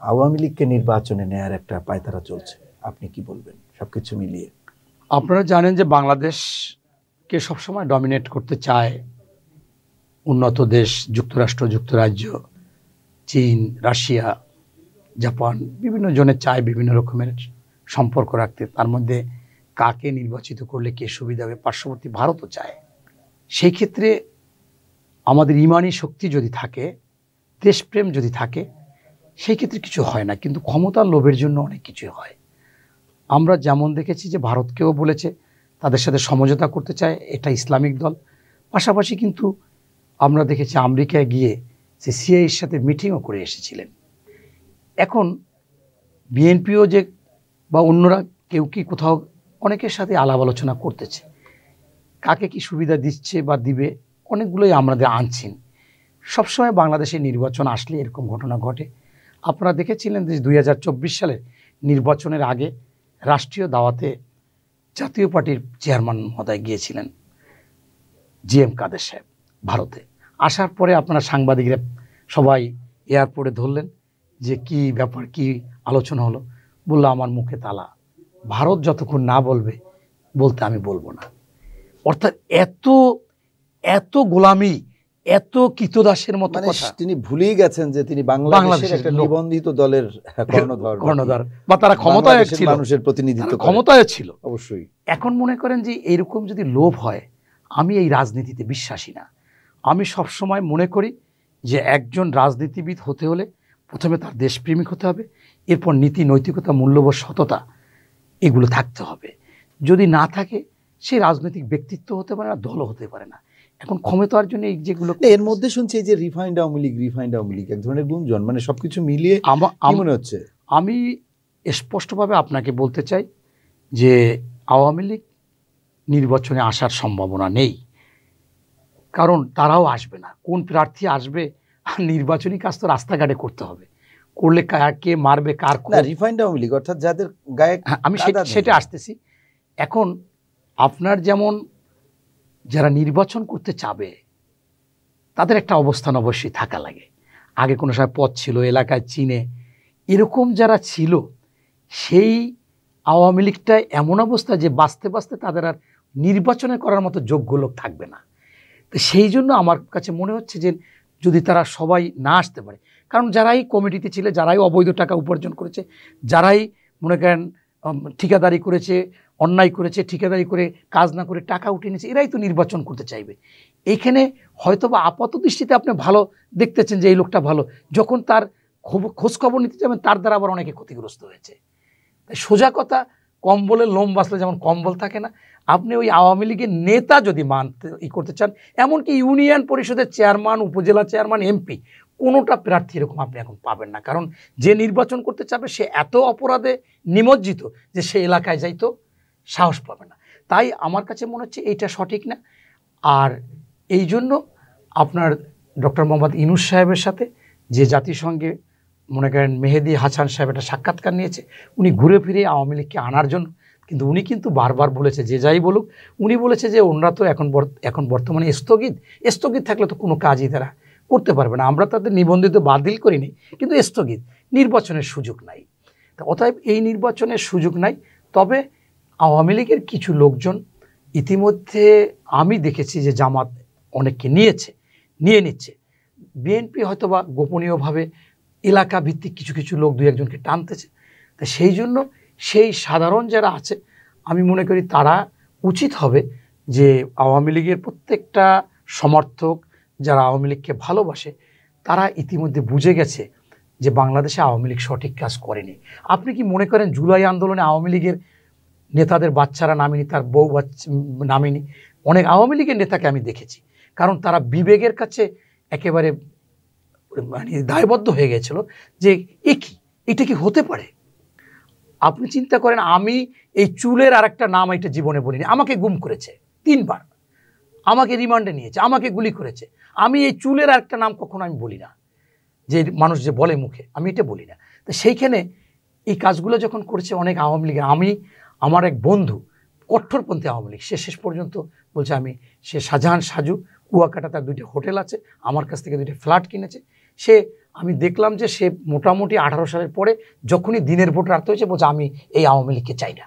আওয়ামী লীগকে নির্বাচনে নেয়ার একটা পায়তারা চলছে, আপনি কি বলবেন সবকিছু মিলিয়ে? আপনারা জানেন যে বাংলাদেশকে সবসময় ডমিনেট করতে চায় উন্নত দেশ, যুক্তরাষ্ট্র, যুক্তরাজ্য, চীন, রাশিয়া, জাপান, বিভিন্ন জনে চায় বিভিন্ন রকমের সম্পর্ক রাখতে। তার মধ্যে কাকে নির্বাচিত করলে কে সুবিধা হবে, পার্শ্ববর্তী ভারতও চায়। সেই ক্ষেত্রে আমাদের ইমানি শক্তি যদি থাকে, দেশপ্রেম যদি থাকে, সেই ক্ষেত্রে কিছু হয় না, কিন্তু ক্ষমতার লোভের জন্য অনেক কিছু হয়। আমরা যেমন দেখেছি যে ভারতকেও বলেছে তাদের সাথে সমঝোতা করতে চায়, এটা ইসলামিক দল। পাশাপাশি কিন্তু আমরা দেখেছি আমেরিকায় গিয়ে সে সিআইএর সাথে মিটিংও করে এসেছিলেন। এখন বিএনপিও যে বা অন্যরা কেউ কি কোথাও অনেকের সাথে আলাপ আলোচনা করতেছে, কাকে কি সুবিধা দিচ্ছে বা দিবে, অনেকগুলোই আমাদের আনছেন। সবসময় বাংলাদেশে নির্বাচন আসলে এরকম ঘটনা ঘটে। আপনারা দেখেছিলেন যে 2024 সালের নির্বাচনের আগে রাষ্ট্রীয় দাওয়াতে জাতীয় পার্টির চেয়ারম্যান মহোদয় গিয়েছিলেন জিএম কাদের সাহেব ভারতে। আসার পরে আপনারা সাংবাদিকরা সবাই এয়ারপোর্টে ধরলেন যে কি ব্যাপার, কি আলোচনা হলো। বললো আমার মুখে তালা, ভারত যতক্ষণ না বলবে বলতে আমি বলবো না। অর্থাৎ এত এত গোলামি, এত কৃতদাসের মতো কথা। তিনি ভুলেই গেছেন যে তিনি বাংলাদেশের একটা নিবন্ধিত দলের কর্ণধার বা তারা ক্ষমতায় ছিল, মানুষের প্রতিনিধিত্ব ক্ষমতায় ছিল অবশ্যই। এখন মনে করেন যে এরকম যদি লোভ হয়, আমি এই রাজনীতিতে বিশ্বাসী না। আমি সবসময় মনে করি যে একজন রাজনীতিবিদ হতে হলে প্রথমে তার দেশপ্রেমিক হতে হবে, এরপর নীতি, নৈতিকতা, মূল্যবোধ, সততা এগুলো থাকতে হবে। যদি না থাকে সে রাজনৈতিক ব্যক্তিত্ব হতে পারে না, দলও হতে পারে না। এখন ক্ষমতার জন্য এই যেগুলো, এর মধ্যে শুনছি এই যে রিফাইন্ড আওয়ামী লীগ এক ধরনের গুঞ্জন, মানে সবকিছু মিলিয়ে মনে হচ্ছে। আমি স্পষ্টভাবে আপনাকে বলতে চাই যে আওয়ামী লীগ নির্বাচনে আসার সম্ভাবনা নেই, কারণ তারাও আসবে না। কোন প্রার্থী আসবে, নির্বাচনী কাজ তো রাস্তাঘাটে করতে হবে, করলে কে মারবে কার। রিফাইন্ড আওয়ামী লীগ অর্থাৎ যাদের গায়ে, আমি সেটা আসতেছি। এখন আপনার যেমন যারা নির্বাচন করতে চাবে তাদের একটা অবস্থান অবশ্যই থাকা লাগে। আগে কোনো সময় পদ ছিল, এলাকায় চিনে, এরকম যারা ছিল, সেই আওয়ামী লীগটা এমন অবস্থা যে বাঁচতে বাঁচতে তাদের আর নির্বাচনে করার মতো যোগ্য লোক থাকবে না। তো সেই জন্য আমার কাছে মনে হচ্ছে যে যদি তারা সবাই না আসতে পারে, কারণ যারাই কমিটিতে ছিল, যারাই অবৈধ টাকা উপার্জন করেছে, যারাই মনে করেন ঠিকাদারি করেছে, অন্যায় করেছে, ঠিকাদারি করে কাজ না করে টাকা উঠিয়ে নিয়েছে, এরাই তো নির্বাচন করতে চাইবে। এইখানে হয়তো বা আপাত দৃষ্টিতে আপনি ভালো দেখতেছেন যে এই লোকটা ভালো, যখন তার খোঁজখবর নিতে যাবেন তার দ্বারা আবার অনেকে ক্ষতিগ্রস্ত হয়েছে। তাই সোজা কথা, কম্বলের লোম বাঁচলে যেমন কম্বল থাকে না, আপনি ওই আওয়ামী লীগের নেতা যদি মানতে করতে চান, এমনকি ইউনিয়ন পরিষদের চেয়ারম্যান, উপজেলা চেয়ারম্যান, এমপি, কোনোটা প্রার্থী এরকম আপনি এখন পাবেন না। কারণ যে নির্বাচন করতে চাবে সে এত অপরাধে নিমজ্জিত যে সে এলাকায় যাইতো সাহস পাবে না। তাই আমার কাছে মনে হচ্ছে এইটা সঠিক না। আর এই জন্য আপনার ডক্টর মোহাম্মদ ইউনূস সাহেবের সাথে যে জাতিসংঘে মনে করেন মেহেদী হাসান সাহেব একটা সাক্ষাৎকার নিয়েছে, উনি ঘুরে ফিরে আওয়ামী লীগকে আনার জন্য, কিন্তু উনি কিন্তু বারবার বলেছে, যে যাই বলুক, উনি বলেছে যে ওনারা তো এখন বর্তমানে স্থগিত থাকলে তো কোনো কাজই তারা করতে পারবে না। আমরা তাদের নিবন্ধিত বাতিল করিনি, কিন্তু স্থগিত, নির্বাচনের সুযোগ নাই। অতএব এই নির্বাচনের সুযোগ নাই। তবে আওয়ামী লীগের কিছু লোকজন ইতিমধ্যে আমি দেখেছি যে জামাত অনেককে নিয়ে নিচ্ছে। বিএনপি হয়তো বা গোপনীয়ভাবে এলাকা ভিত্তিক কিছু লোক, দু একজনকে টানতেছে। তা সেই জন্য সেই সাধারণ যারা আছে, আমি মনে করি তারা উচিত হবে যে আওয়ামী লীগের প্রত্যেকটা সমর্থক যারা আওয়ামী লীগকে ভালোবাসে, তারা ইতিমধ্যে বুঝে গেছে যে বাংলাদেশে আওয়ামী লীগ সঠিক কাজ করেনি। আপনি কি মনে করেন জুলাই আন্দোলনে আওয়ামী লীগের নেতাদের বাচ্চারা নামেনি, তার বউ বাচ্চা নামেনি? অনেক আওয়ামী লীগের নেতাকে আমি দেখেছি, কারণ তারা বিবেকের কাছে একেবারে মানে দায়বদ্ধ হয়ে গেছিল যে এটা কি হতে পারে। আপনি চিন্তা করেন, আমি এই চুলের আর একটা নাম এটা জীবনে বলিনি, আমাকে গুম করেছে 3 বার, আমাকে রিমান্ডে নিয়েছে, আমাকে গুলি করেছে। আমি এই চুলের আর একটা নাম কখনো আমি বলি না, যে মানুষ যে বলে মুখে, আমি এটা বলি না। তো সেইখানে এই কাজগুলো যখন করেছে অনেক আওয়ামী লীগের, আমার এক বন্ধু কট্টরপন্থী আওয়ামী লীগ, সে শেষ পর্যন্ত বলছে সে শাহজাহান সাজু কুয়াকাটা, তার 2টা হোটেল আছে, আমার কাছ থেকে 2টা ফ্ল্যাট কিনেছে, সে আমি দেখলাম যে সে মোটামুটি 18 সালের পরে যখনই দিনের ভোট রাখতে হয়েছে বলছে আমি এই আওয়ামী লীগকে চাই না।